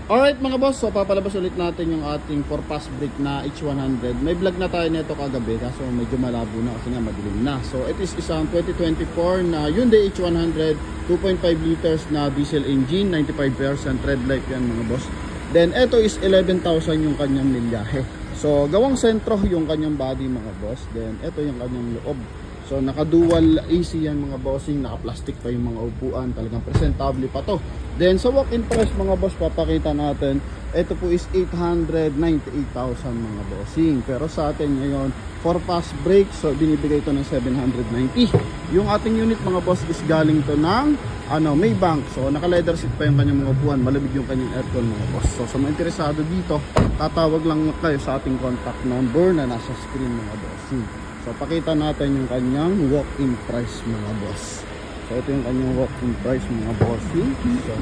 Alright mga boss, so papalabas ulit natin yung ating 4-pass brake na H100. May vlog na tayo nito kagabi kaso medyo malabo na kasi nga madilim na. So it is isang 2024 na Hyundai H100 2.5 liters na diesel engine, 95% red light yan mga boss. Then ito is 11,000 yung kanyang milyahe. So gawang sentro yung kanyang body mga boss. Then ito yung kanyang loob. So naka-dual AC yan mga bossing, naka-plastic pa yung mga upuan, talagang presentable pa to. Then sa walk-in price mga boss, papakita natin, ito po is 898,000 mga bossing. Pero sa atin ngayon, 4-pass brake, so binibigay ito ng 790. Yung ating unit mga boss is galing to ng Maybank. So naka-leather seat pa yung kanyang mga upuan, malamig yung kanyang aircon mga boss. So sa mga interesado dito, tatawag lang kayo sa ating contact number na nasa screen mga bossing. So pakita natin yung kanyang walk-in price mga boss. So ito yung kanyang walk-in price mga boss. So